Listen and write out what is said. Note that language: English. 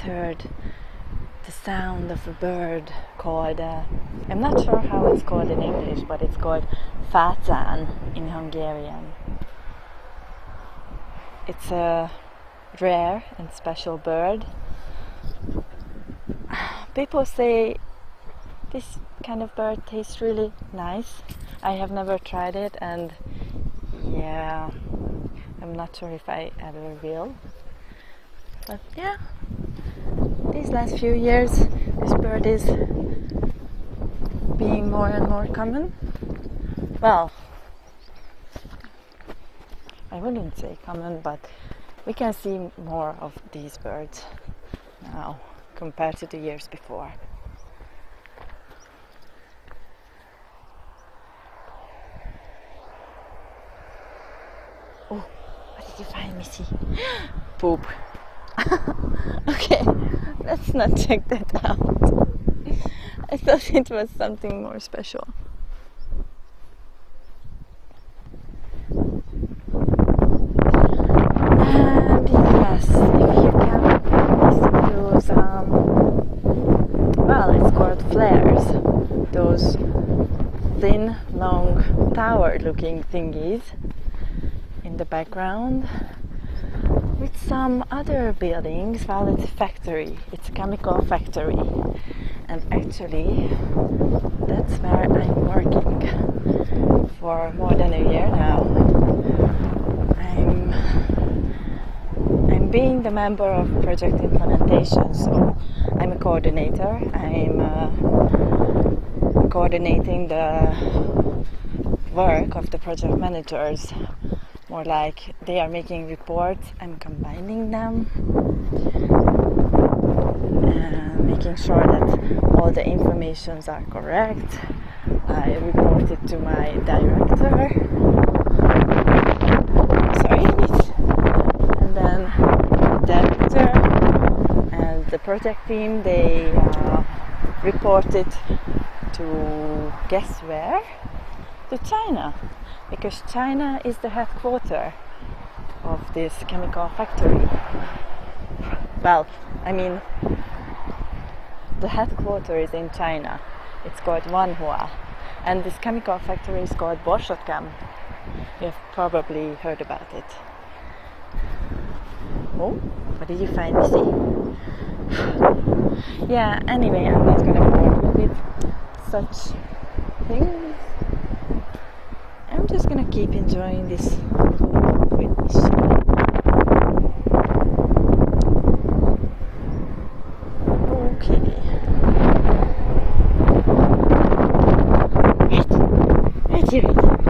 heard the sound of a bird called, I'm not sure how it's called in English, but it's called pheasant in Hungarian. It's a rare and special bird. People say this kind of bird tastes really nice. I have never tried it, and yeah, I'm not sure if I ever will. But yeah, these last few years this bird is being more and more common. Well, I wouldn't say common, but we can see more of these birds now compared to the years before. Oh, what did you find, Missy? Poop. Okay, let's not check that out. I thought it was something more special. And yes, if you can see those, well, it's called flares, those thin, long, tower-looking thingies in the background, with some other buildings. Well, it's a factory, it's a chemical factory, and actually that's where I'm working for more than a year now. I'm being the member of project implementation, so I'm a coordinator. I'm coordinating the work of the project managers. More like they are making reports, I'm combining them and making sure that all the informations are correct. I report it to my director. Sorry, and then the director and the project team, they report it to, guess where? To China. Because China is the headquarters of this chemical factory. Well, I mean, the headquarters is in China. It's called Wanhua, and this chemical factory is called BorsodChem. You have probably heard about it. Oh, what did you find, Missy? Yeah, anyway, I'm not gonna bore you with such things. I'm just gonna keep enjoying this with Shira. Okay. Right, right here.